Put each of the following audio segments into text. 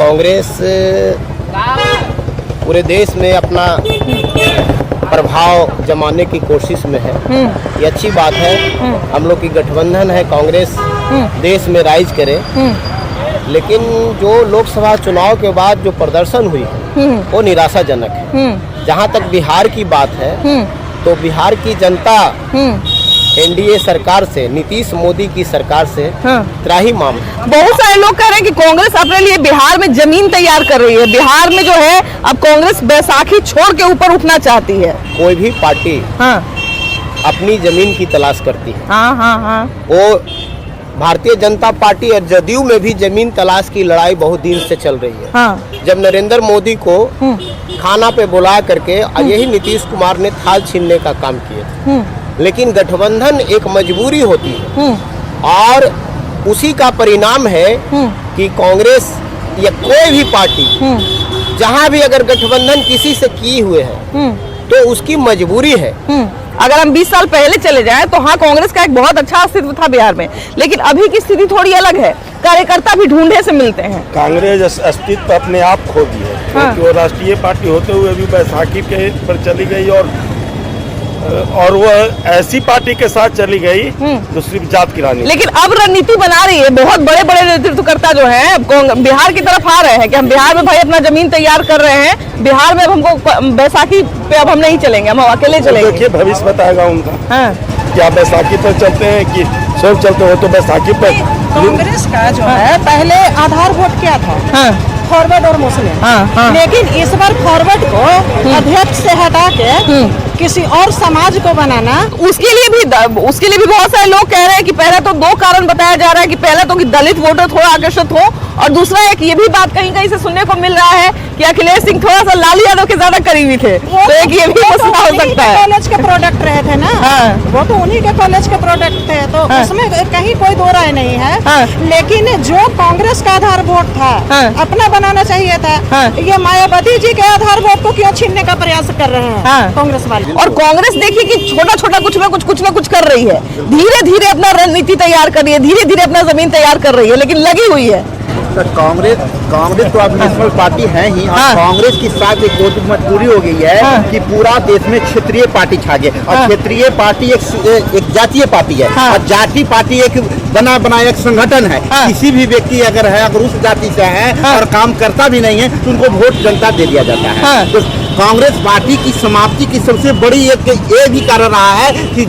कांग्रेस पूरे देश में अपना प्रभाव जमाने की कोशिश में है। ये अच्छी बात है। हम लोग की गठबंधन है, कांग्रेस देश में राइज करे। लेकिन जो लोकसभा चुनाव के बाद जो प्रदर्शन हुई वो निराशाजनक है। जहाँ तक बिहार की बात है तो बिहार की जनता एनडीए सरकार से, नीतीश मोदी की सरकार से त्राही माम है। बहुत सारे लोग कह रहे हैं कि कांग्रेस अपने लिए बिहार में जमीन तैयार कर रही है। बिहार में जो है अब कांग्रेस बैसाखी छोड़ के ऊपर उठना चाहती है। कोई भी पार्टी अपनी जमीन की तलाश करती है। वो भारतीय जनता पार्टी और जदयू में भी जमीन तलाश की लड़ाई बहुत दिन से चल रही है। जब नरेंद्र मोदी को खाना पे बुला करके यही नीतीश कुमार ने थाल छीनने का काम किया। लेकिन गठबंधन एक मजबूरी होती है और उसी का परिणाम है कि कांग्रेस या कोई भी पार्टी जहां भी अगर गठबंधन किसी से किए हुए है तो उसकी मजबूरी है। अगर हम 20 साल पहले चले जाएं तो हाँ, कांग्रेस का एक बहुत अच्छा अस्तित्व था बिहार में, लेकिन अभी की स्थिति थोड़ी अलग है। कार्यकर्ता भी ढूंढे से मिलते हैं। कांग्रेस अस्तित्व अपने आप खो दी है क्योंकि वो राष्ट्रीय पार्टी होते हुए भी बैसाखी के पर चली गई और वो ऐसी पार्टी के साथ चली गई जो सिर्फ जात की रानी। लेकिन अब रणनीति बना रही है। बहुत बड़े बड़े नेतृत्वकर्ता जो हैं बिहार की तरफ आ रहे हैं कि हम बिहार में भाई अपना जमीन तैयार कर रहे हैं। बिहार में अब हमको बैसाखी पे अब हम नहीं चलेंगे, हम अकेले चलेंगे। देखिए भविष्य बताएगा उनका। क्या बैसाखी पर चलते हैं कि सब चलते हो तो बैसाखी पर। कांग्रेस का जो है पहले आधार वोट क्या था, फॉरवर्ड और मुस्लिम। लेकिन इस बार फॉरवर्ड को अध्यक्ष से हटा के किसी और समाज को बनाना, उसके लिए भी बहुत सारे लोग कह रहे हैं कि पहले तो 2 कारण बताया जा रहा है कि पहले तो कि दलित वोटर थोड़ा आकर्षित हो, और दूसरा एक ये भी बात कहीं कहीं से सुनने को मिल रहा है कि अखिलेश सिंह थोड़ा सा लालू यादव के ज्यादा करीबी थे। तो एक ये भी मसला हो सकता है। कॉलेज के प्रोडक्ट रहे थे ना, वो तो उन्हीं के कॉलेज के प्रोडक्ट थे, तो उसमें कहीं कोई दो राय नहीं है। लेकिन जो कांग्रेस का आधार वोट था अपना बनाना चाहिए था। ये मायावती जी के आधार वोट को क्यों छीनने का प्रयास कर रहे हैं कांग्रेस वाले। और कांग्रेस देखिए कि छोटा छोटा कुछ ना कुछ कर रही है। धीरे धीरे अपना रणनीति तैयार कर रही है, धीरे धीरे अपना जमीन तैयार कर रही है, लेकिन लगी हुई है। तो कांग्रेस तो अब नेशनल पार्टी है ही। कांग्रेस की साथ एक बहुत मजबूरी हो गई है कि पूरा देश में क्षेत्रीय पार्टी छा गए। और क्षेत्रीय पार्टी एक जातीय पार्टी है और जाति पार्टी एक बना बनाया एक संगठन है। किसी भी व्यक्ति अगर है, अगर उस जाति से है और काम करता भी नहीं है तो उनको वोट जनता दे दिया जाता है। तो कांग्रेस पार्टी की समाप्ति की सबसे बड़ी एक भी कारण रहा है कि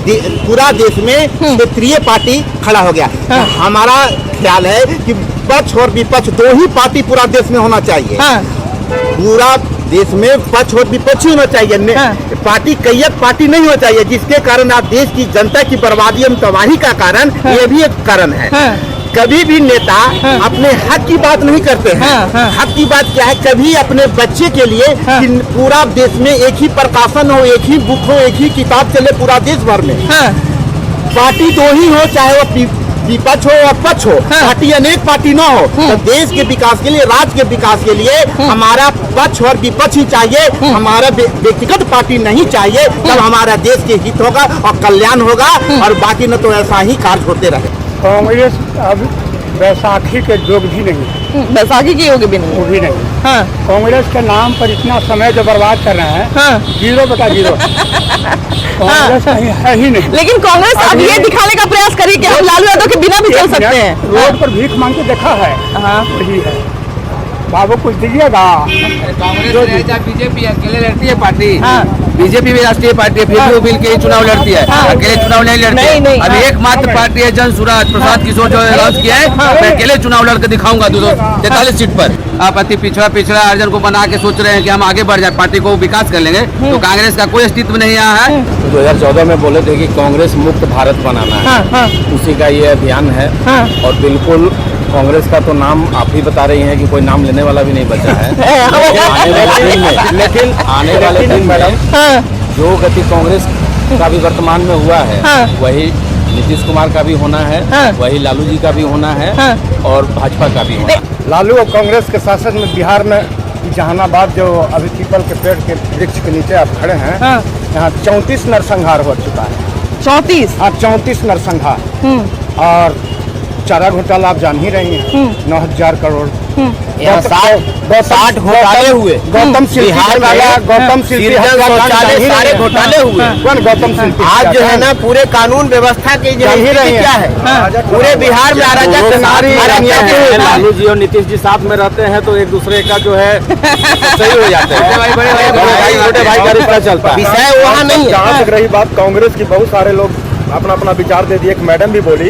पूरा देश में क्षेत्रीय पार्टी खड़ा हो गया। तो हमारा ख्याल है कि पक्ष और विपक्ष 2 ही पार्टी पूरा देश में होना चाहिए। पूरा देश में पक्ष और विपक्ष ही होना चाहिए। पार्टी कैयक पार्टी नहीं होना चाहिए, जिसके कारण आप देश की जनता की बर्बादी एवं तबाही का कारण ये भी एक कारण है। कभी भी नेता अपने हक की बात नहीं करते हैं। हक की बात क्या है? कभी अपने बच्चे के लिए कि पूरा देश में एक ही प्रकाशन हो, एक ही बुक हो, एक ही किताब चले पूरा देश भर में। पार्टी 2 ही हो, चाहे वो विपक्ष हो या पक्ष हो। पार्टी अनेक पार्टी ना हो। तो देश के विकास के लिए, राज्य के विकास के लिए हमारा पक्ष और विपक्ष ही चाहिए। हमारा व्यक्तिगत पार्टी नहीं चाहिए। तब हमारा देश के हित होगा और कल्याण होगा, और बाकी न तो ऐसा ही कार्य होते रहे। कांग्रेस अब बैसाखी के योग भी नहीं, बैसाखी के योग भी नहीं, वो भी नहीं। कांग्रेस के नाम पर इतना समय जो बर्बाद कर रहे हैं, 0/0 कांग्रेस कहीं है ही नहीं। लेकिन कांग्रेस अब ये दिखाने का प्रयास करी कि हम लालू यादव के बिना भी चल सकते हैं। रोड पर भीख मांग के देखा है, वही है। बाबू कुछ दीजिएगा। कांग्रेस बीजेपी अकेले लड़ती है पार्टी। बीजेपी भी राष्ट्रीय पार्टी है, फिर भी वो बिल के चुनाव लड़ती है, अकेले चुनाव नहीं लड़ती। अभी एकमात्र पार्टी है जन सुराज, प्रसाद किशोर जो लॉन्च किया है। मैं अकेले चुनाव लड़कर दिखाऊंगा 243 सीट पर। आप अति पिछड़ा अर्जन को बना के सोच रहे हैं कि हम आगे बढ़ जाए, पार्टी को विकास कर लेंगे, तो कांग्रेस का कोई अस्तित्व नहीं यहाँ है। 2014 में बोले थे कि कांग्रेस मुक्त भारत बनाना है, उसी का ये अभियान है। और बिल्कुल कांग्रेस का तो नाम आप ही बता रही हैं कि कोई नाम लेने वाला भी नहीं बचा है। लेकिन आने वाले दिन मैडम जो गति कांग्रेस का भी वर्तमान में हुआ है, वही नीतीश कुमार का भी होना है, वही लालू जी का भी होना है, और भाजपा का भी होना है। लालू और कांग्रेस के शासन में बिहार में जहानाबाद जो अभी पीपल के पेड़ के वृक्ष के नीचे आप खड़े हैं, यहाँ 34 नरसंहार हो चुका है। 34? हाँ, 34 नरसंहार। और चारा घोटाला आप जान ही रही हैं, 9,000 करोड़। यहाँ 60 घोटाले हुए, गौतम बिहार में गौतम शिल्पी शौचालय सारे घोटाले हुए। कौन गौतम शिल्पी? आज जो है ना पूरे कानून व्यवस्था की जो स्थिति क्या है, पूरे बिहार में अराजक। लालू जी और नीतीश जी साथ में रहते हैं तो एक दूसरे का जो है सही हो जाता है, छोटे भाई का रिश्ता चलता है। विषय वहाँ नहीं है। जहाँ तक रही बात कांग्रेस की, बहुत सारे लोग अपना अपना विचार दे दिए। एक मैडम भी बोली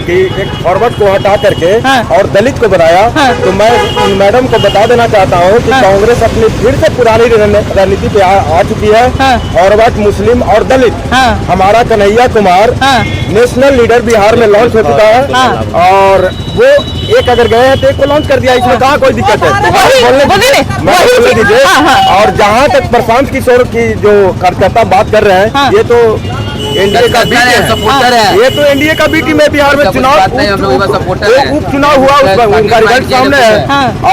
कि एक फॉरवर्ड को हटा करके और दलित को बनाया। तो मैं उन मैडम को बता देना चाहता हूँ कि कांग्रेस अपनी फिर से पुरानी रणनीति पे आ चुकी है। फॉरवर्ड, मुस्लिम और दलित। हमारा कन्हैया कुमार नेशनल लीडर बिहार में लॉन्च हो चुका है और वो एक अगर गए हैं तो एक को लॉन्च कर दिया। इसमें कहाँ कोई दिक्कत है? बोलने दीजिए। और जहाँ तक प्रशांत किशोर की जो कार्यकर्ता बात कर रहे हैं, ये तो एनडीए का बी सपोर्टर है। ये तो एनडीए का बी टीम है। बिहार में चुनाव उपचुनाव हुआ, उसमें उनका रिजल्ट सामने है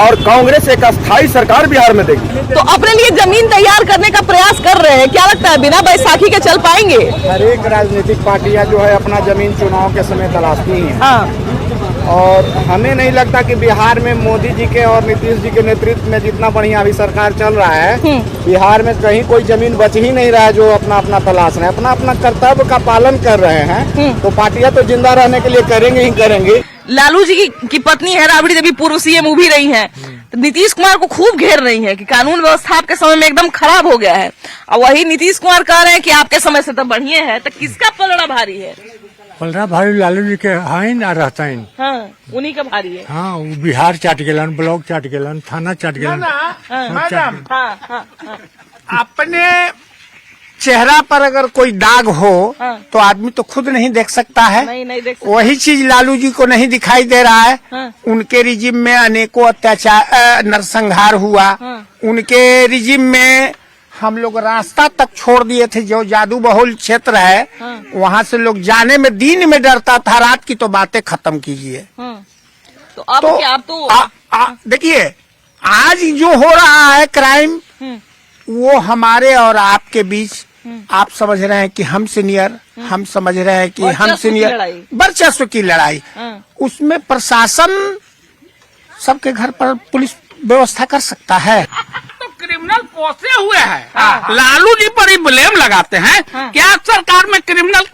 और कांग्रेस एक अस्थायी सरकार बिहार में देगी। तो अपने लिए जमीन तैयार करने का प्रयास कर रहे हैं, क्या लगता है बिना बैसाखी के चल पाएंगे? हर एक राजनीतिक पार्टियां जो है अपना जमीन चुनाव के समय तलाशती हैं। और हमें नहीं लगता कि बिहार में मोदी जी के और नीतीश जी के नेतृत्व में जितना बढ़िया अभी सरकार चल रहा है, बिहार में कहीं कोई जमीन बच ही नहीं रहा है जो अपना अपना तलाश रहे हैं, अपना अपना कर्तव्य का पालन कर रहे हैं। तो पार्टियां तो जिंदा रहने के लिए करेंगे ही करेंगे। लालू जी की पत्नी है राबड़ी देवी, पूर्व सीएम भी रही हैं, तो नीतीश कुमार को खूब घेर रही है कि कानून व्यवस्था आपके समय में एकदम खराब हो गया है। और वही नीतीश कुमार कह रहे हैं कि आपके समय से तो बढ़िया है। तो किसका पलड़ा भारी है? पलड़ा भारी लालू जी के हाइन आ रहता है। हाँ, उन्हीं का भारी है। हाँ, वो बिहार चाट गेलन, ब्लॉक चाट गेलन, थाना चाट गेलन। मैडम, हाँ। अपने चेहरा पर अगर कोई दाग हो तो आदमी तो खुद नहीं देख सकता है। नहीं देख सकता। वही चीज लालू जी को नहीं दिखाई दे रहा है। उनके रिजिम में अनेकों अत्याचार, नरसंहार हुआ। उनके रिजिम में हम लोग रास्ता तक छोड़ दिए थे। जो जादू बहुल क्षेत्र है वहाँ से लोग जाने में दिन में डरता था, रात की तो बातें खत्म कीजिए। तो अब क्या? अब तो देखिए आज जो हो रहा है क्राइम, वो हमारे और आपके बीच, आप समझ रहे हैं कि हम सीनियर, हम समझ रहे हैं कि हम सीनियर, वर्चस्व की लड़ाई। उसमें प्रशासन सबके घर पर पुलिस व्यवस्था कर सकता है। क्रिमिनल पोसे हुए हैं। लालू जी पर ही ब्लेम लगाते हैं। क्या सरकार में क्रिमिनल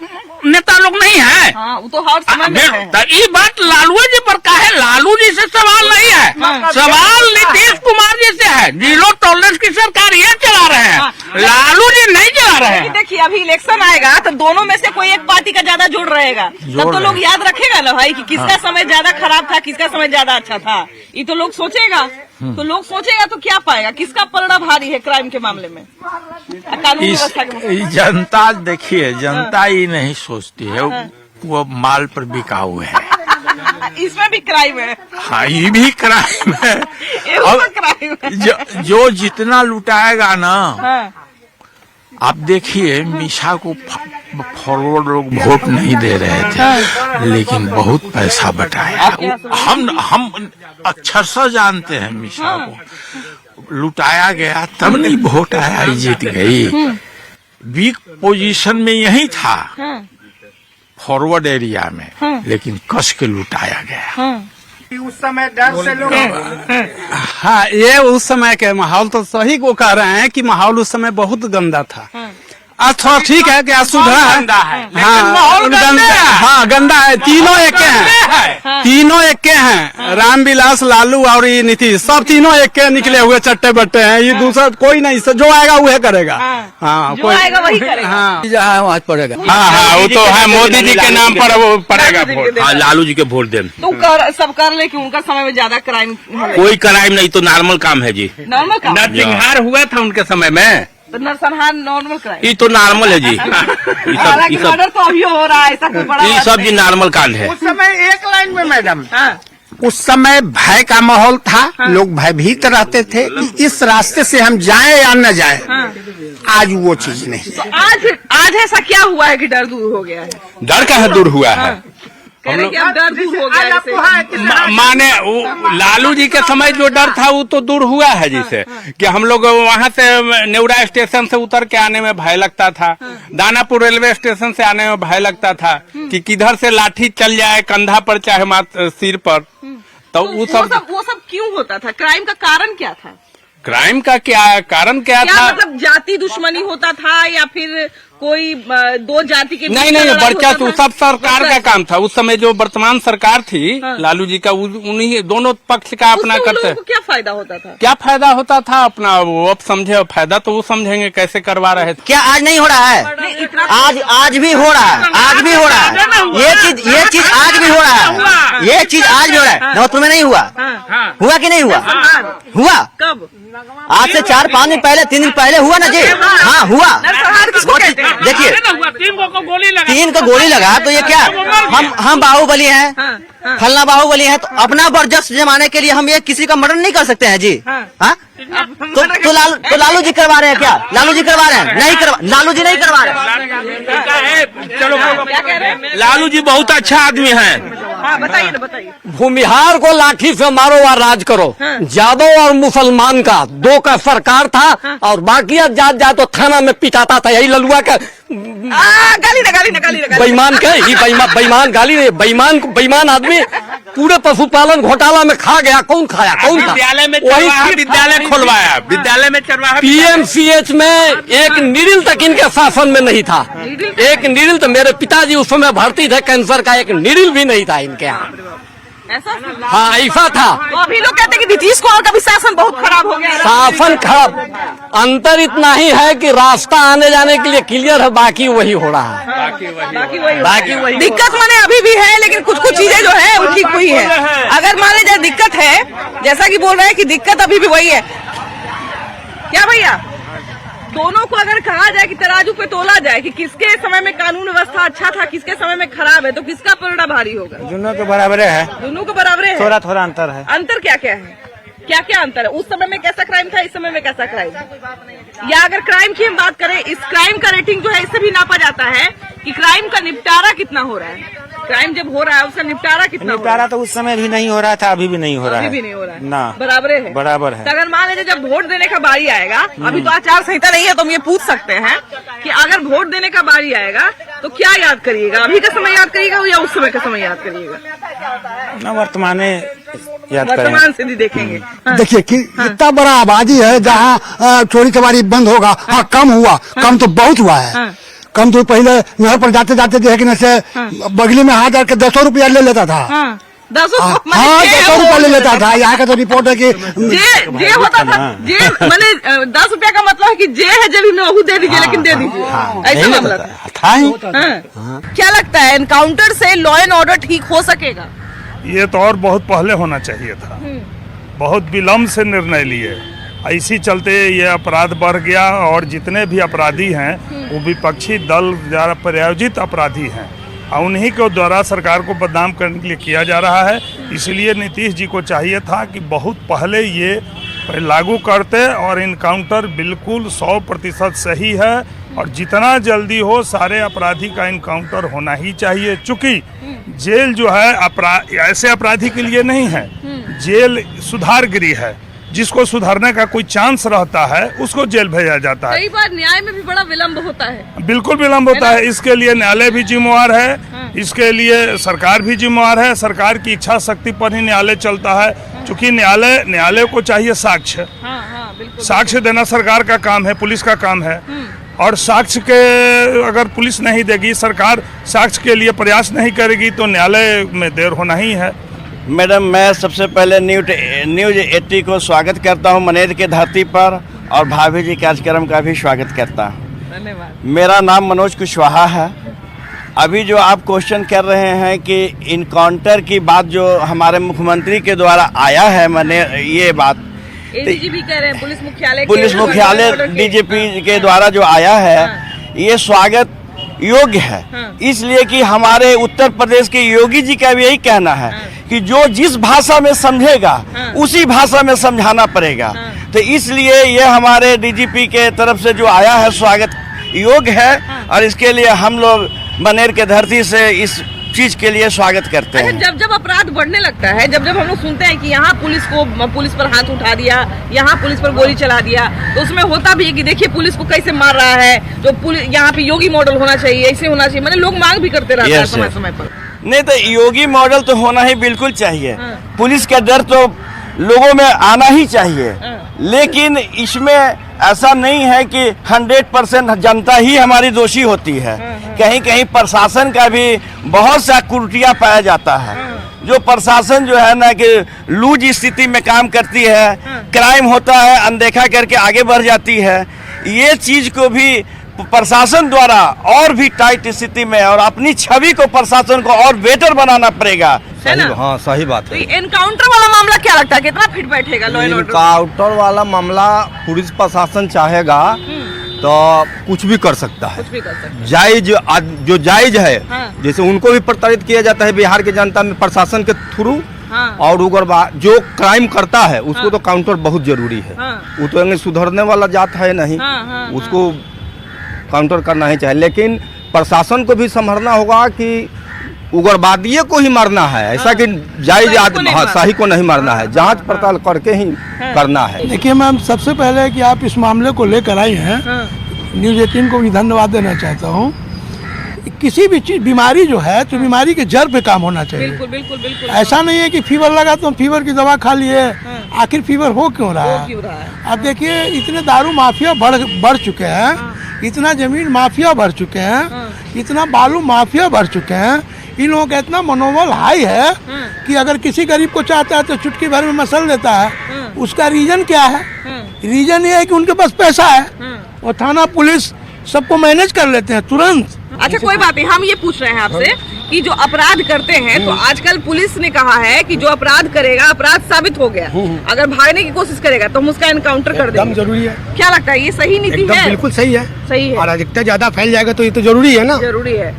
नेता लोग नहीं है? वो तो हर समय में है। तो ये बात लालू जी पर का है? लालू जी से सवाल नहीं है, सवाल नीतीश कुमार जी से है। जीरो टॉलरेंस की सरकार ये चला रहे हैं, लालू जी नहीं चला रहे हैं। देखिए अभी इलेक्शन आएगा तो दोनों में से कोई एक पार्टी का ज्यादा जोड़ रहेगा, तब तो लोग याद रखेगा ना भाई कि किसका समय ज्यादा खराब था, किसका समय ज्यादा अच्छा था। ये तो लोग सोचेगा। तो लोग सोचेगा तो क्या पाएगा? किसका पलड़ा भारी है क्राइम के मामले में, कानून व्यवस्था के मामले में? जनता देखिए, जनता ही नहीं सोचती है। वो माल पर बिकाऊ है। इसमें भी क्राइम है। हाँ, ये भी क्राइम है। क्राइम है। जो जितना लुटाएगा ना, आप देखिए मिशा को फॉरवर्ड लोग वोट नहीं दे रहे थे, लेकिन बहुत पैसा बटाया। हम अक्षरशः जानते हैं मिशा को लुटाया गया, तब नहीं वोट आया, जीत गई। वीक पोजीशन में यही था फॉरवर्ड एरिया में, लेकिन कस के लुटाया गया। उस समय डर से लोग, हाँ, ये उस समय के माहौल तो सही को कह रहे हैं कि माहौल उस समय बहुत गंदा था। आज थोड़ा ठीक है कि आज सुधरा है। हाँ, गंदा है। तीनों एक के हैं, तीनों एक के हैं। रामविलास, लालू और ये नीतीश, सब तीनों एक के निकले हुए चट्टे बट्टे हैं। ये दूसरा कोई नहीं, जो आएगा वह करेगा। हाँ, जो आएगा वही करेगा। हाँ, जहाँ वहाँ पड़ेगा। हाँ, वो तो है, मोदी जी के नाम पर वो पड़ेगा वोट। हाँ, लालू जी के वोट दें। तो सब कर ले कि उनका समय में ज्यादा क्राइम, कोई क्राइम नहीं, तो नॉर्मल काम है जी। नॉर्मल काम। नरसंहार हुआ था उनके समय में, तो नरसंहार नॉर्मल क्राइम, ये तो नॉर्मल है जी। हालांकि मर्डर तो अभी हो रहा है, ऐसा कोई बड़ा ये सब जी नॉर्मल कांड है। उस समय एक लाइन में मैडम, उस समय भय का माहौल था। लोग भयभीत रहते थे कि इस रास्ते से हम जाएं या न जाएं। आज वो चीज नहीं। तो आज ऐसा क्या हुआ है कि डर दूर हो गया है? डर कहाँ दूर हुआ है? कह रहे कि अब डर दूर हो गया है। माने लालू जी के समय जो डर था वो तो दूर हुआ है, जिसे कि हम लोग वहाँ से नेवरा स्टेशन से उतर के आने में भय लगता था, दानापुर रेलवे स्टेशन से आने में भय लगता था कि किधर से लाठी चल जाए, कंधा पर चाहे सिर पर। तो वो सब क्यों होता था? क्राइम का कारण क्या था? क्राइम का कारण क्या था? मतलब जाति दुश्मनी होता था या फिर कोई दो जाति के नहीं बर्चा तो सब सरकार का काम था उस समय। जो वर्तमान सरकार थी लालू जी का, उन्हीं दोनों पक्ष का अपना करते। क्या फायदा होता था? क्या फायदा होता था अपना? वो अब समझे, फायदा तो वो समझेंगे कैसे करवा रहे थे। क्या आज नहीं हो रहा है? आज भी हो रहा है, आज भी हो रहा है। ये चीज आज भी हो रहा है, ये चीज आज भी हो रहा है। नवतपुर में नहीं हुआ? हुआ कि नहीं हुआ? हुआ कब? आज से 4-5 दिन पहले, 3 दिन पहले हुआ ना जी। हाँ हुआ। देखिए 3 को गोली लगा तो ये क्या, हम बाहुबली हैं, फलना बाहुबली है, तो अपना वर्चस्व जमाने के लिए हम ये किसी का मर्डर नहीं कर सकते हैं जी। हाँ तो लालू जी करवा रहे हैं क्या? लालू जी करवा रहे हैं? नहीं करवा, लालू जी नहीं करवा रहे। चलो लालू जी बहुत अच्छा आदमी है। बताइए ना, बताइए। भूमिहार को लाठी से मारो और राज करो। यादव और मुसलमान का 2 का सरकार था और बाकी जात तो थाना में पिटाता था। यही ललुआ का गाली ना बेईमान के ही बेईमान गाली नहीं, बेईमान आदमी पूरे पशुपालन घोटाला में खा गया। कौन खाया? कौन था? विद्यालय खुलवाया, विद्यालय में चरवाहा। PMCH में एक निडिल तक इनके शासन में नहीं था। एक निडिल तो मेरे पिताजी उस समय भर्ती थे, कैंसर का एक निडिल भी नहीं था इनके यहाँ। ऐसा? हाँ ऐसा था। तो अभी लोग कहते हैं कि नीतीश कुमार का भी शासन बहुत खराब हो गया। शासन खराब, अंतर इतना ही है कि रास्ता आने जाने के लिए क्लियर है, बाकी वही हो रहा है। बाकी वही दिक्कत माने अभी भी है, लेकिन कुछ चीजें जो है वो ठीक हुई है। अगर माने जाए दिक्कत है, जैसा कि बोल रहे हैं कि दिक्कत अभी भी वही है। क्या भैया, दोनों को अगर कहा जाए कि तराजू पे तोला जाए कि किसके समय में कानून व्यवस्था अच्छा था, किसके समय में खराब है, तो किसका पलड़ा भारी होगा? दोनों के बराबर है। दोनों को बराबर है। थोड़ा अंतर है। अंतर क्या क्या है? क्या अंतर है? उस समय में कैसा क्राइम था, इस समय में कैसा क्राइम? या अगर क्राइम की हम बात करें, इस क्राइम का रेटिंग जो है इससे भी नापा जाता है कि क्राइम का निपटारा कितना हो रहा है। क्राइम जब हो रहा है उसका निपटारा कितना? निपटारा तो उस समय भी नहीं हो रहा था, अभी भी नहीं हो रहा है। अभी भी नहीं हो रहा है ना, बराबर है। बराबर है। तो अगर मान लीजिए जब वोट देने का बारी आएगा, अभी तो आचार संहिता नहीं है, तो हम ये पूछ सकते हैं कि अगर वोट देने का बारी आएगा तो क्या याद करिएगा? अभी का समय याद करिएगा या उस समय का समय याद करिएगा? ना, वर्तमान से भी देखेंगे। देखिए कि इतना बड़ा आबादी है जहाँ चोरी चमारी बंद होगा। हाँ कम हुआ, कम तो बहुत हुआ है। कम तो पहले नहर पर जाते जाते जो है कि से बगली में हाथ डाल के 200 रुपया ले लेता था। 200 रुपया ले लेता था। यहाँ का तो रिपोर्ट है कि जे होता था। जे मैंने 10 रुपया का मतलब है कि जे है जब में वही दे दीजिए, लेकिन दे दीजिए, ऐसा मामला था ही। क्या लगता है एनकाउंटर से लॉ एंड ऑर्डर ठीक हो सकेगा? ये तो और बहुत पहले होना चाहिए था। बहुत विलम्ब से निर्णय लिए, इसी चलते ये अपराध बढ़ गया। और जितने भी अपराधी हैं वो विपक्षी दल द्वारा प्रायोजित अपराधी हैं और उन्हीं के द्वारा सरकार को बदनाम करने के लिए किया जा रहा है। इसलिए नीतीश जी को चाहिए था कि बहुत पहले ये लागू करते और इनकाउंटर बिल्कुल 100% सही है और जितना जल्दी हो सारे अपराधी का इनकाउंटर होना ही चाहिए। चूँकि जेल जो है ऐसे अपराधी के लिए नहीं है, जेल सुधार गृह है। जिसको सुधारने का कोई चांस रहता है उसको जेल भेजा जाता है। कई बार न्याय में भी बड़ा विलम्ब होता है। बिल्कुल विलम्ब होता है। इसके लिए न्यायालय भी जिम्मेवार है, इसके लिए सरकार भी जिम्मेवार है। सरकार की इच्छा शक्ति पर ही न्यायालय चलता है। क्योंकि न्यायालय को चाहिए साक्ष्य। साक्ष्य देना सरकार का काम है, पुलिस का काम है। और साक्ष्य के अगर पुलिस नहीं देगी, सरकार साक्ष्य के लिए प्रयास नहीं करेगी तो न्यायालय में देर होना ही है। मैडम, मैं सबसे पहले न्यूज 80 को स्वागत करता हूं मनेर के धरती पर और भाभी जी कार्यक्रम का भी स्वागत करता हूं। धन्यवाद। मेरा नाम मनोज कुशवाहा है। अभी जो आप क्वेश्चन कर रहे हैं कि इनकाउंटर की बात जो हमारे मुख्यमंत्री के द्वारा आया है, मैंने ये बात एडीजी भी कह रहे हैं, पुलिस मुख्यालय डीजीपी के द्वारा जो आया है, ये स्वागत योग्य है। इसलिए कि हमारे उत्तर प्रदेश के योगी जी का भी यही कहना है कि जो जिस भाषा में समझेगा उसी भाषा में समझाना पड़ेगा। तो इसलिए ये हमारे डीजीपी के तरफ से जो आया है स्वागत योग्य है और इसके लिए हम लोग मनेर के धरती से इस चीज के लिए स्वागत करते हैं। जब अपराध बढ़ने लगता है, जब हम लोग सुनते हैं कि यहाँ पुलिस पर हाथ उठा दिया, यहाँ पुलिस पर गोली चला दिया, तो उसमें होता भी है कि देखिए पुलिस को कैसे मार रहा है। जो पुलिस यहाँ पे योगी मॉडल होना चाहिए, ऐसे होना चाहिए, मतलब लोग मांग भी करते रहते हैं समय समय पर। नहीं तो योगी मॉडल तो होना ही बिल्कुल चाहिए। पुलिस का डर तो लोगों में आना ही चाहिए, लेकिन इसमें ऐसा नहीं है कि 100% जनता ही हमारी दोषी होती है। कहीं कहीं प्रशासन का भी बहुत सा त्रुटियां पाया जाता है। जो प्रशासन जो है ना कि लूज स्थिति में काम करती है, क्राइम होता है अनदेखा करके आगे बढ़ जाती है। ये चीज को भी प्रशासन द्वारा और भी टाइट स्थिति में और अपनी छवि को प्रशासन को और बेटर बनाना पड़ेगा। है ना? हाँ सही बात तो एनकाउंटर वाला मामला क्या लगता है, कितना फिट बैठेगा लॉ एंड ऑर्डर? एनकाउंटर वाला मामला पुलिस प्रशासन चाहेगा तो कुछ भी कर सकता है। कुछ भी कर सकता है। जायज जो जायज है, हाँ। जैसे उनको भी प्रताड़ित किया जाता है बिहार की जनता में प्रशासन के थ्रू। हाँ। और उग्रवाद जो क्राइम करता है उसको तो काउंटर बहुत जरूरी है। वो तो सुधरने वाला जात है नहीं, उसको काउंटर करना ही चाहिए। लेकिन प्रशासन को भी संभलना होगा कि उग्रवादियों को ही मारना है, ऐसा कि जायज आदमी सही को नहीं मारना है, जांच पड़ताल करके ही करना है। देखिए मैम, सबसे पहले कि आप इस मामले को लेकर आई हैं, न्यूज़ 18 को भी धन्यवाद देना चाहता हूँ। किसी भी चीज बीमारी जो है तो बीमारी के जड़ पे काम होना चाहिए। बिल्कुल बिल्कुल बिल्कुल। ऐसा नहीं है कि फीवर लगा तो हम फीवर की दवा खा लिए, आखिर फीवर हो क्यों रहा है? अब देखिए इतने दारू माफिया बढ़ चुके हैं, इतना जमीन माफिया बढ़ चुके हैं, इतना बालू माफिया बढ़ चुके हैं। इन लोगों का इतना मनोबल हाई है कि अगर किसी गरीब को चाहता है तो चुटकी भर में मसल देता है। उसका रीजन क्या है? रीजन ये है कि उनके पास पैसा है और थाना पुलिस सबको मैनेज कर लेते हैं तुरंत। अच्छा कोई बात नहीं, हम ये पूछ रहे हैं आपसे कि जो अपराध करते हैं तो आजकल पुलिस ने कहा है कि जो अपराध करेगा, अपराध साबित हो गया, अगर भागने की कोशिश करेगा तो हम उसका एनकाउंटर कर देंगे। जरूरी है। क्या लगता है ये सही नीति है? बिल्कुल सही है। सही है। और अधिकता ज्यादा फैल जाएगा तो ये तो जरूरी है ना। जरूरी है।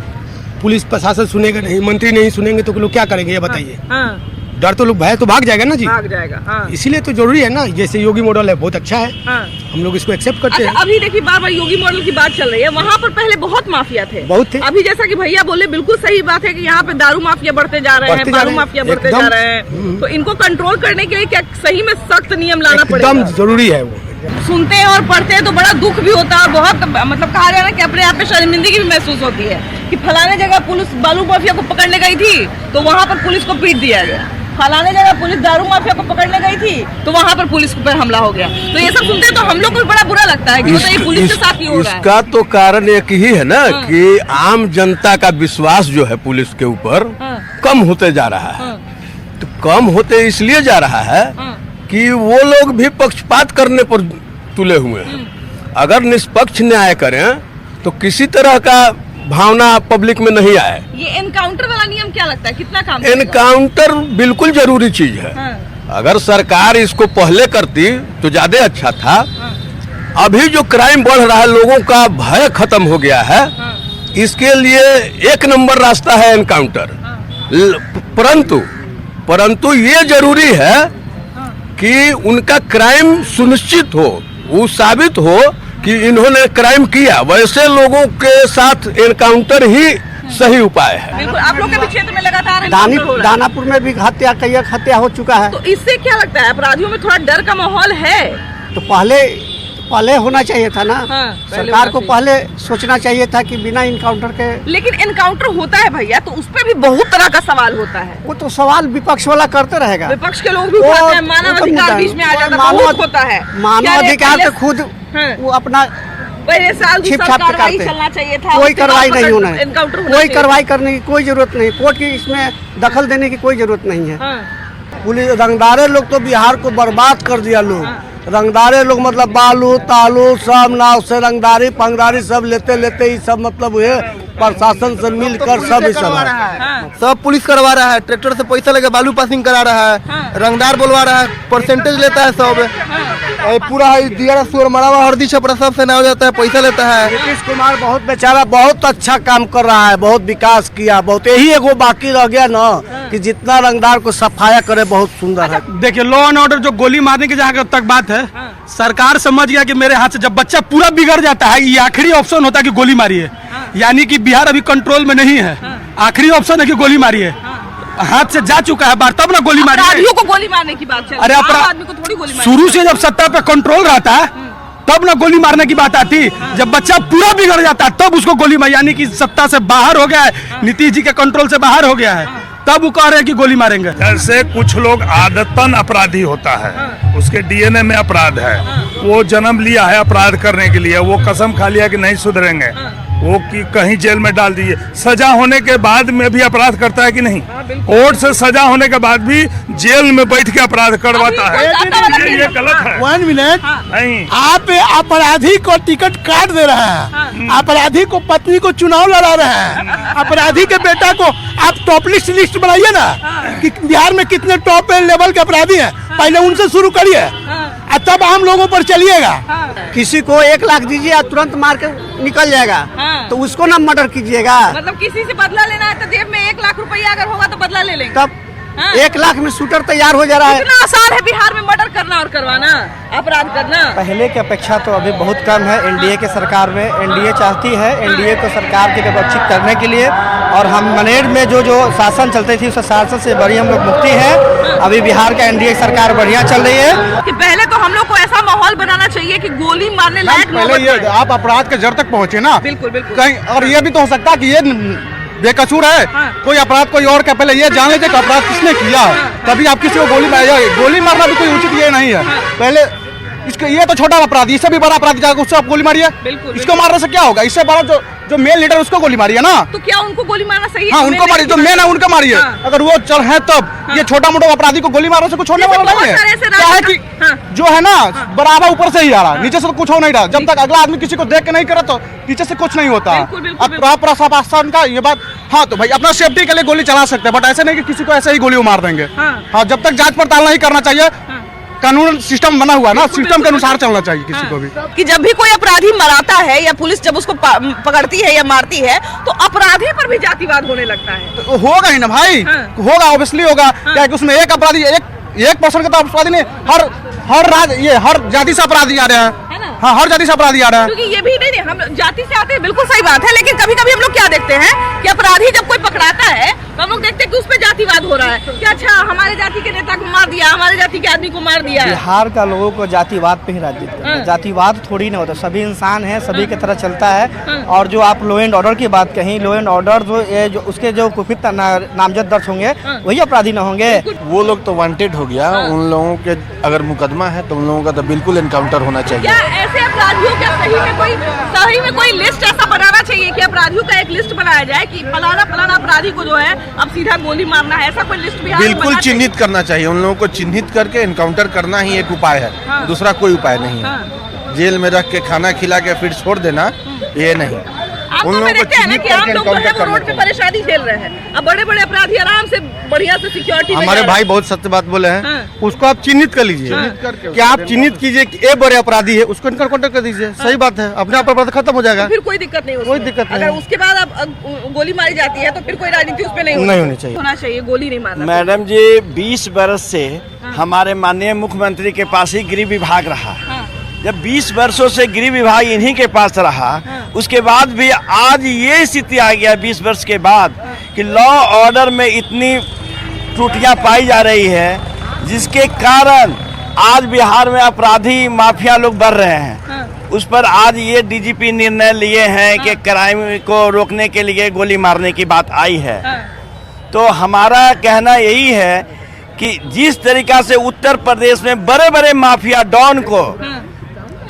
पुलिस प्रशासन सुनेगा नहीं, मंत्री नहीं सुनेंगे तो लोग क्या करेंगे ये बताइए? हाँ। डर तो लोग भय तो भाग जाएगा ना जी। भाग जाएगा। हाँ। इसीलिए तो जरूरी है ना। जैसे योगी मॉडल है बहुत अच्छा है, हाँ। हम लोग इसको एक्सेप्ट करते हैं। अभी देखिए बार बार योगी मॉडल की बात चल रही है, वहाँ पर पहले बहुत माफिया थे, बहुत थे। अभी जैसा कि भैया बोले बिल्कुल सही बात है कि यहाँ पे दारू माफिया बढ़ते जा रहे हैं, बालू माफिया बढ़ते जा रहे हैं। तो इनको कंट्रोल करने के लिए क्या सही में सख्त नियम लाना पड़ेगा? एकदम जरूरी है वो। सुनते हैं और पढ़ते हैं तो बड़ा दुख भी होता है और बहुत मतलब कहा जा रहा है कि अपने आप में शर्मिंदगी भी महसूस होती है कि फलाने जगह पुलिस बालू माफिया को पकड़ने गई थी तो वहाँ पर पुलिस को पीट दिया गया, फलाने जगह पुलिस दारू माफिया को पकड़ने गई थी तो वहाँ पर पुलिस पर हमला हो गया। तो ये सब सुनते हैं तो हम लोग को बड़ा बुरा लगता है कि ये पुलिस के साथ ही हो रहा है। इसका तो कारण एक ही है ना कि आम जनता का विश्वास जो है पुलिस के ऊपर कम होते जा रहा है। तो कम होते इसलिए जा रहा है कि वो लोग भी पक्षपात करने पर तुले हुए हैं। अगर निष्पक्ष न्याय करें तो किसी तरह का भावना पब्लिक में नहीं आए। ये एनकाउंटर वाला नियम क्या लगता है कितना काम करेगा? एनकाउंटर बिल्कुल जरूरी चीज है। अगर सरकार इसको पहले करती तो ज्यादा अच्छा था। अभी जो क्राइम बढ़ रहा है, लोगों का भय खत्म हो गया है, इसके लिए एक नंबर रास्ता है एनकाउंटर। परंतु ये जरूरी है कि उनका क्राइम सुनिश्चित हो, वो साबित हो कि इन्होंने क्राइम किया। वैसे लोगों के साथ एनकाउंटर ही सही उपाय है। बिल्कुल। आप लोग के भी क्षेत्र में लगातार एनकाउंटर हो रहा है। दानापुर में भी कई हत्या हो चुका है। तो इससे क्या लगता है अपराधियों में थोड़ा डर का माहौल है? तो पहले होना चाहिए था ना। सरकार को पहले सोचना चाहिए था कि बिना इनकाउंटर के। लेकिन एनकाउंटर होता है भैया तो उस पर भी बहुत तरह का सवाल होता है। वो तो सवाल विपक्ष वाला करते रहेगा। विपक्ष के लोग भी उठाते हैं, मानवाधिकार बीच में आ जाता है, बहुत होता है। मानवाधिकार तो खुद वो अपना पहले साल कार्रवाई चलना चाहिए था, कोई कार्रवाई नहीं होना है, कोई कार्रवाई करने की कोई जरूरत नहीं, कोर्ट की इसमें दखल देने की कोई जरूरत नहीं है। पुलिस रंगदारे लोग तो बिहार को बर्बाद कर दिया। लोग रंगदारे लोग मतलब बालू तालू सब नाव से रंगदारी पंगदारी सब लेते ये सब मतलब हुए प्रशासन से मिलकर सब सब पुलिस करवा रहा है। ट्रैक्टर से पैसा लेके बालू पासिंग करा रहा है, रंगदार बोलवा रहा है, परसेंटेज लेता है सब। पूरा दिया सुर मरावा हरदी छपरा सब से ना हो जाता है, पैसा लेता है। नीतीश कुमार बहुत बेचारा बहुत अच्छा काम कर रहा है, बहुत विकास किया, बहुत यही एगो बाकी रह गया ना कि जितना रंगदार को सफाया करे बहुत सुंदर है। देखिए लॉ एंड ऑर्डर जो गोली मारने की जहाँ तक बात है, सरकार समझ गया कि मेरे हाथ से जब बच्चा पूरा बिगड़ जाता है ये आखिरी ऑप्शन होता है कि गोली मारिए। यानी कि बिहार अभी कंट्रोल में नहीं है, आखिरी ऑप्शन है कि गोली मारिए। हाथ से जा चुका है बार तब ना गोली मारिए। अपराधियों को गोली मारने की बात चल रही है, आम आदमी को थोड़ी गोली मारनी। शुरू से जब सत्ता पे कंट्रोल रहता है तब ना गोली मारने की बात आती। जब बच्चा पूरा बिगड़ जाता है तब उसको गोली मार, यानी कि सत्ता से बाहर हो गया है, नीतीश जी के कंट्रोल से बाहर हो गया है, तब वो कह रहे हैं कि गोली मारेंगे। जैसे कुछ लोग आदतन अपराधी होता है, उसके डीएनए में अपराध है, वो जन्म लिया है अपराध करने के लिए, वो कसम खा लिया कि नहीं सुधरेंगे, वो कि कहीं जेल में डाल दीजिए, सजा होने के बाद में भी अपराध करता है कि नहीं, कोर्ट से सजा होने के बाद भी जेल में बैठ के अपराध करवाता है, ये गलत है। 1 मिनट, नहीं, आप अपराधी को टिकट काट दे रहे हैं, अपराधी को पत्नी को चुनाव लड़ा रहे हैं, अपराधी के बेटा को आप टॉप लिस्ट बनाइए ना कि बिहार में कितने टॉप लेवल के अपराधी हैं, पहले उनसे शुरू करिए और तब आम लोगों पर चलिएगा। किसी को 1 लाख दीजिए और तुरंत मार के निकल जाएगा, तो उसको ना मर्डर कीजिएगा। मतलब किसी से बदला लेना है तो जेब में 1 लाख रुपया अगर होगा तो बदला ले लेंगे। तब 1 लाख में शूटर तैयार हो जा रहा है। इतना आसान है बिहार में मर्डर करना और करवाना, अपराध करना। पहले की अपेक्षा तो अभी बहुत कम है एनडीए के सरकार में। एनडीए चाहती है एनडीए को सरकार की व्यवस्थित करने के लिए, और हम मनेर में जो शासन चलती थी उस शासन से बड़ी हम लोग मुक्ति है। अभी बिहार का एनडीए सरकार बढ़िया चल रही है। कि पहले तो हम लोग को ऐसा माहौल बनाना चाहिए कि गोली मारने लायक पहले ये आप अपराध के जड़ तक पहुँचे ना, बिल्कुल बिल्कुल कहीं, और ये भी तो हो सकता है कि ये बेकसूर है, कोई अपराध कोई और का, पहले ये जान लीजिए कि अपराध किसने किया है, तभी आप किसी को गोली मारना भी कोई उचित ये नहीं है। पहले इसको, ये तो छोटा अपराधी, इससे भी बड़ा अपराधी जाकर उससे आप गोली मारिए, इसको मारने से क्या होगा, इससे बड़ा जो मेन लीडर उसको गोली मारिए ना। तो क्या उनको गोली मारना सही है? हाँ, उनको मारिए, जो मेन है उनका मारिए। अगर वो चल है तब ये छोटा मोटा अपराधी को गोली मारने से कुछ होने वाला नहीं है। क्या है कि जो है ना बराबर ऊपर से ही आ रहा, नीचे से तो कुछ हो नहीं रहा। जब तक अगला आदमी किसी को देख के नहीं करे तो नीचे से कुछ नहीं होता। अब प्रशासन का ये बात, हाँ तो भाई अपना सेफ्टी के लिए गोली चला सकते हैं, बट ऐसे नहीं कि किसी को ऐसे ही गोली मार देंगे। हाँ, जब तक जांच पड़ताल नहीं करना चाहिए, कानून सिस्टम बना हुआ ना, सिस्टम के अनुसार चलना चाहिए किसी को भी। कि जब भी कोई अपराधी मराता है या पुलिस जब उसको पकड़ती है या मारती है तो अपराधी पर भी जातिवाद होने लगता है। तो होगा ही ना भाई, होगा, ऑब्वियसली होगा। क्या कि उसमें एक अपराधी, एक पर्सन का तो अपराधी नहीं, हर जाति से अपराधी आ रहे हैं। हाँ, हर जाति से अपराधी आ रहा है। क्योंकि ये भी नहीं, हम जाति से आते हैं, बिल्कुल सही बात है, लेकिन कभी कभी हम लोग क्या देखते हैं कि अपराधी जब कोई पकड़ाता है तो हम लोग देखते हैं कि उस पर जातिवाद हो रहा है कि अच्छा हमारे जाति के नेता को मार दिया, हमारे जाति के आदमी को मार दिया। बिहार का लोगों को जातिवाद पे ही राजनीति है, जातिवाद थोड़ी ना होता, सभी इंसान है, सभी की तरह चलता है। और जो आप लॉ एंड ऑर्डर की बात कही, लॉ एंड ऑर्डर जो उसके जो कुपित नामजद दर्ज होंगे वही अपराधी ना होंगे। वो लोग तो वांटेड हो गया, उन लोगों के अगर मुकदमा है तो उन लोगों का तो बिल्कुल इनकाउंटर होना चाहिए। क्या ऐसे अपराधियों का सही में कोई लिस्ट ऐसा बनाना चाहिए कि अपराधियों का एक लिस्ट बनाया जाए कि फलाना अपराधी को जो है अब सीधा गोली मारना है, ऐसा कोई लिस्ट बिल्कुल चिन्हित करना चाहिए। उन लोगों को चिन्हित करके इनकाउंटर करना ही एक उपाय है, दूसरा कोई उपाय नहीं है। जेल में रख के खाना खिला के फिर छोड़ देना, ये नहीं। उन लोगों को चिन्हित करके इनकाउंटर करना रोड पे परेशानी झेल रहे हैं। अब बड़े बड़े अपराधी आराम से बढ़िया से सिक्योरिटी। हमारे भाई बहुत सत्य बात बोले हैं, उसको आप चिन्हित कर लीजिए, क्या आप चिन्हित कीजिए कि ये बड़े अपराधी है, उसको इनकाउंटर कर दीजिए, सही बात है, अपने आप अपराध खत्म हो जाएगा, फिर कोई दिक्कत नहीं, कोई दिक्कत नहीं। अगर उसके बाद अब गोली मारी जाती है तो फिर कोई राजनीति उस पर नहीं होनी चाहिए, होना चाहिए, गोली नहीं मारना। मैडम जी 20 वर्ष से हमारे माननीय मुख्यमंत्री के पास ही गृह विभाग रहा। जब 20 वर्षों से गृह विभाग इन्हीं के पास रहा, उसके बाद भी आज ये स्थिति आ गया 20 वर्ष के बाद कि लॉ ऑर्डर में इतनी त्रुटियां पाई जा रही है, जिसके कारण आज बिहार में अपराधी माफिया लोग बढ़ रहे हैं। उस पर आज ये डीजीपी निर्णय लिए हैं कि क्राइम को रोकने के लिए गोली मारने की बात आई है। तो हमारा कहना यही है कि जिस तरीका से उत्तर प्रदेश में बड़े बड़े माफिया डॉन को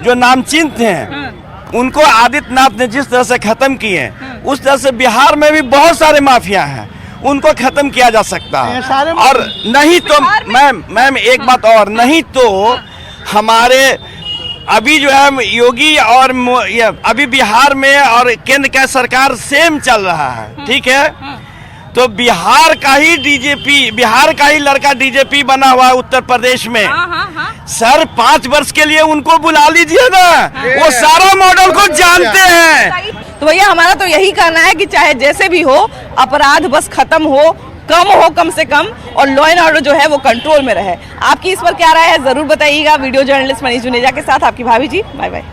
जो नामचिन्ह हैं उनको आदित्यनाथ ने जिस तरह से खत्म किए, उस तरह से बिहार में भी बहुत सारे माफिया हैं, उनको खत्म किया जा सकता है। और नहीं तो मैम एक बात और, नहीं तो हमारे अभी जो है योगी और अभी बिहार में और केंद्र का सरकार सेम चल रहा है, ठीक है। तो बिहार का ही डीजीपी, बिहार का ही लड़का डीजीपी बना हुआ है उत्तर प्रदेश में। सर 5 वर्ष के लिए उनको बुला लीजिए ना, वो सारा मॉडल को जानते हैं। तो भैया हमारा तो यही कहना है कि चाहे जैसे भी हो, अपराध बस खत्म हो, कम हो कम से कम, और लॉ एंड ऑर्डर जो है वो कंट्रोल में रहे। आपकी इस पर क्या राय है जरूर बताइएगा। वीडियो जर्नलिस्ट मनीष जुनेजा के साथ आपकी भाभी जी, बाय बाय।